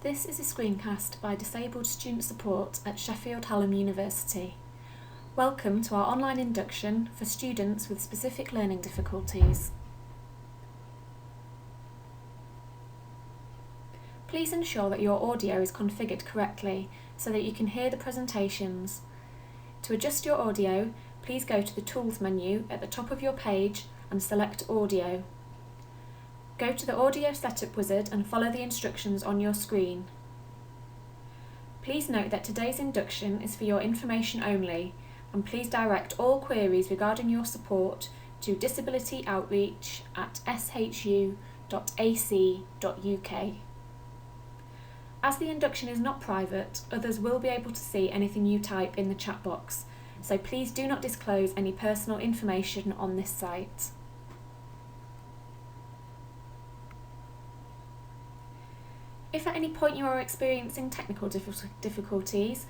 This is a screencast by Disabled Student Support at Sheffield Hallam University. Welcome to our online induction for students with specific learning difficulties. Please ensure that your audio is configured correctly so that you can hear the presentations. To adjust your audio, please go to the Tools menu at the top of your page and select Audio. Go to the Audio Setup wizard and follow the instructions on your screen. Please note that today's induction is for your information only, and please direct all queries regarding your support to disabilityoutreach@shu.ac.uk. As the induction is not private, others will be able to see anything you type in the chat box, so please do not disclose any personal information on this site. If at any point you are experiencing technical difficulties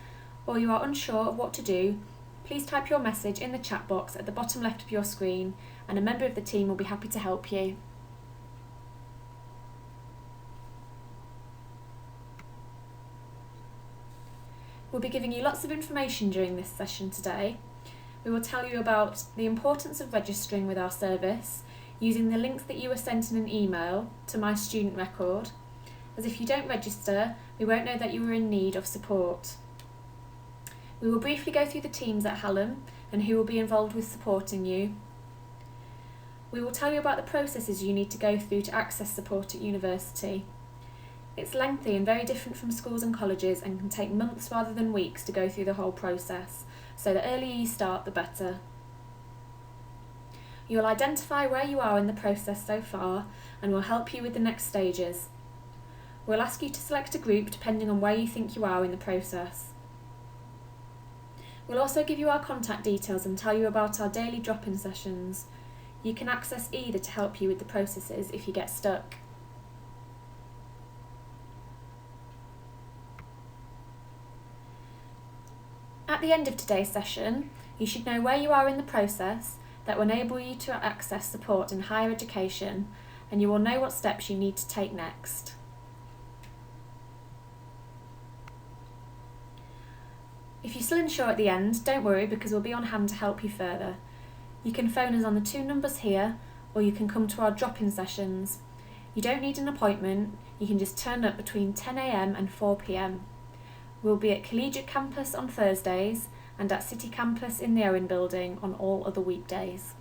or you are unsure of what to do, please type your message in the chat box at the bottom left of your screen and a member of the team will be happy to help you. We'll be giving you lots of information during this session today. We will tell you about the importance of registering with our service using the links that you were sent in an email to My Student Record, as if you don't register, we won't know that you are in need of support. We will briefly go through the teams at Hallam and who will be involved with supporting you. We will tell you about the processes you need to go through to access support at university. It's lengthy and very different from schools and colleges and can take months rather than weeks to go through the whole process, so the earlier you start, the better. You'll identify where you are in the process so far and we'll help you with the next stages. We'll ask you to select a group depending on where you think you are in the process. We'll also give you our contact details and tell you about our daily drop-in sessions. You can access either to help you with the processes if you get stuck. At the end of today's session, you should know where you are in the process that will enable you to access support in higher education, and you will know what steps you need to take next. If you're still unsure at the end, don't worry because we'll be on hand to help you further. You can phone us on the 2 numbers here, or you can come to our drop-in sessions. You don't need an appointment, you can just turn up between 10 AM and 4 PM. We'll be at Collegiate Campus on Thursdays and at City Campus in the Owen Building on all other weekdays.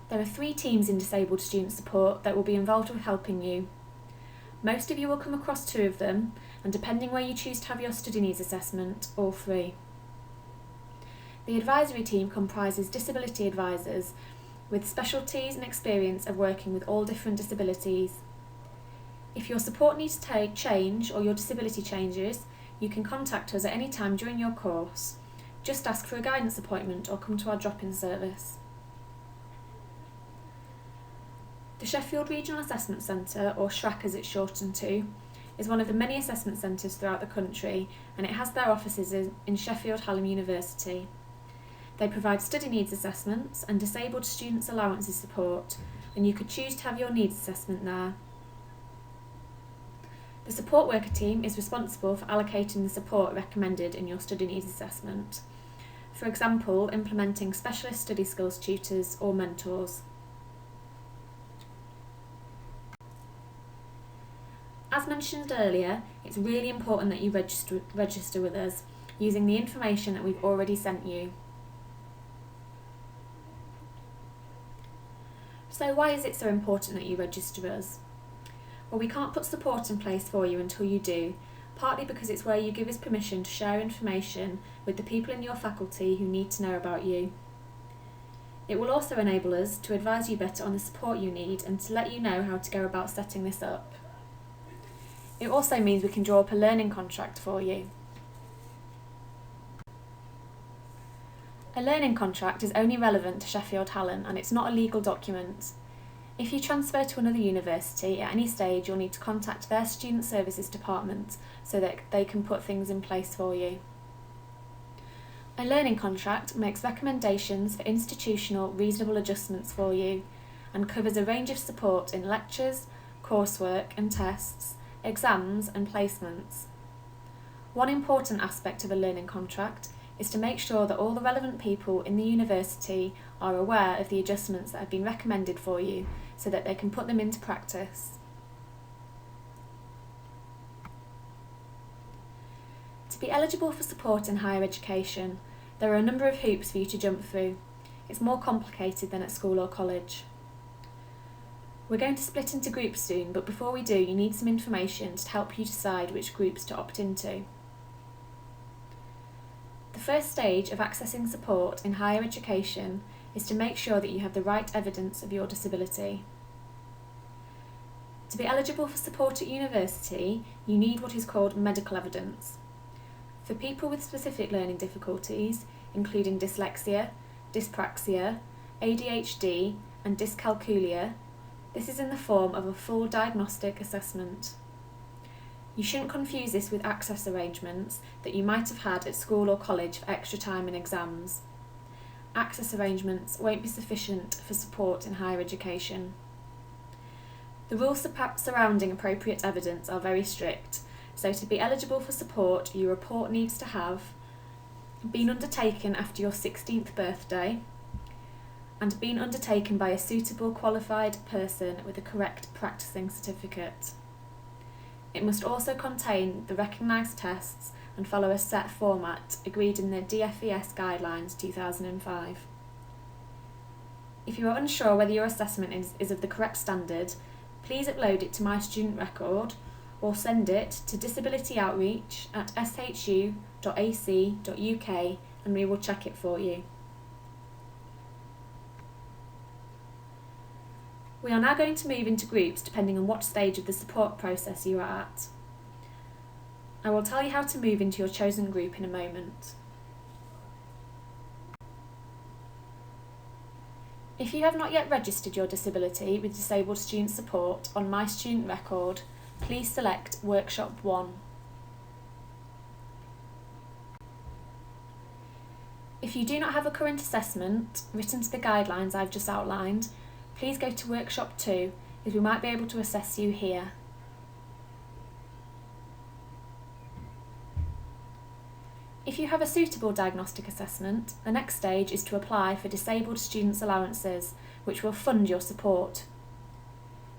There are 3 teams in Disabled Student Support that will be involved with helping you. Most of you will come across 2 of them, and depending where you choose to have your study needs assessment, all 3. The advisory team comprises disability advisors with specialties and experience of working with all different disabilities. If your support needs to change or your disability changes, you can contact us at any time during your course. Just ask for a guidance appointment or come to our drop-in service. The Sheffield Regional Assessment Centre, or SHRAC as it's shortened to, is one of the many assessment centres throughout the country, and it has their offices in Sheffield Hallam University. They provide study needs assessments and disabled students' allowances support, and you could choose to have your needs assessment there. The support worker team is responsible for allocating the support recommended in your study needs assessment. For example, implementing specialist study skills tutors or mentors. As mentioned earlier, it's really important that you register with us using the information that we've already sent you. So why is it so important that you register with us? Well, we can't put support in place for you until you do, partly because it's where you give us permission to share information with the people in your faculty who need to know about you. It will also enable us to advise you better on the support you need and to let you know how to go about setting this up. It also means we can draw up a learning contract for you. A learning contract is only relevant to Sheffield Hallam and it's not a legal document. If you transfer to another university at any stage, you'll need to contact their Student Services Department so that they can put things in place for you. A learning contract makes recommendations for institutional reasonable adjustments for you and covers a range of support in lectures, coursework and tests, exams and placements. One important aspect of a learning contract is to make sure that all the relevant people in the university are aware of the adjustments that have been recommended for you so that they can put them into practice. To be eligible for support in higher education, there are a number of hoops for you to jump through. It's more complicated than at school or college. We're going to split into groups soon, but before we do, you need some information to help you decide which groups to opt into. The first stage of accessing support in higher education is to make sure that you have the right evidence of your disability. To be eligible for support at university, you need what is called medical evidence. For people with specific learning difficulties, including dyslexia, dyspraxia, ADHD and dyscalculia, this is in the form of a full diagnostic assessment. You shouldn't confuse this with access arrangements that you might have had at school or college for extra time in exams. Access arrangements won't be sufficient for support in higher education. The rules surrounding appropriate evidence are very strict, so to be eligible for support, your report needs to have been undertaken after your 16th birthday and been undertaken by a suitable qualified person with a correct practising certificate. It must also contain the recognised tests and follow a set format agreed in the DFES Guidelines 2005. If you are unsure whether your assessment is of the correct standard, please upload it to My Student Record or send it to disabilityoutreach@shu.ac.uk and we will check it for you. We are now going to move into groups depending on what stage of the support process you are at. I will tell you how to move into your chosen group in a moment. If you have not yet registered your disability with Disabled Student Support on My Student Record, please select Workshop 1. If you do not have a current assessment written to the guidelines I've just outlined, please go to Workshop 2 as we might be able to assess you here. If you have a suitable diagnostic assessment, the next stage is to apply for Disabled Students Allowances, which will fund your support.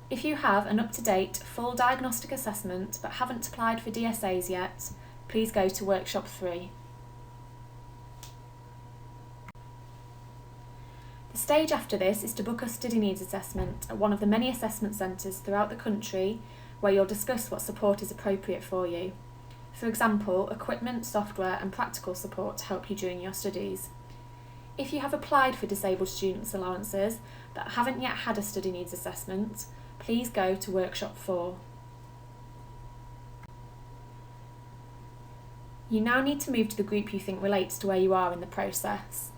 If you have an up-to-date full diagnostic assessment but haven't applied for DSAs yet, please go to Workshop 3. The stage after this is to book a study needs assessment at one of the many assessment centres throughout the country where you'll discuss what support is appropriate for you. For example, equipment, software and practical support to help you during your studies. If you have applied for Disabled Students Allowances but haven't yet had a study needs assessment, please go to Workshop 4. You now need to move to the group you think relates to where you are in the process.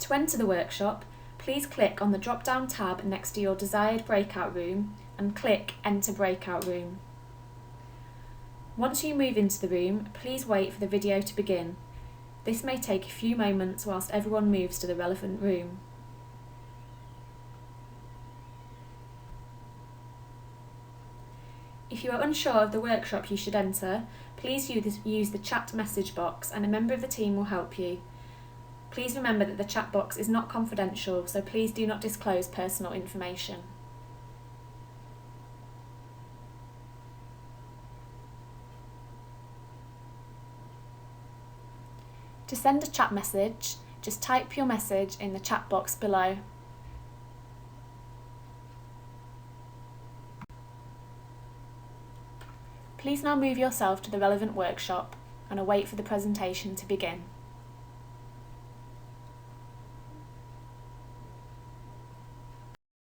To enter the workshop, please click on the drop-down tab next to your desired breakout room and click Enter Breakout Room. Once you move into the room, please wait for the video to begin. This may take a few moments whilst everyone moves to the relevant room. If you are unsure of the workshop you should enter, please use the chat message box and a member of the team will help you. Please remember that the chat box is not confidential, so please do not disclose personal information. To send a chat message, just type your message in the chat box below. Please now move yourself to the relevant workshop and await for the presentation to begin.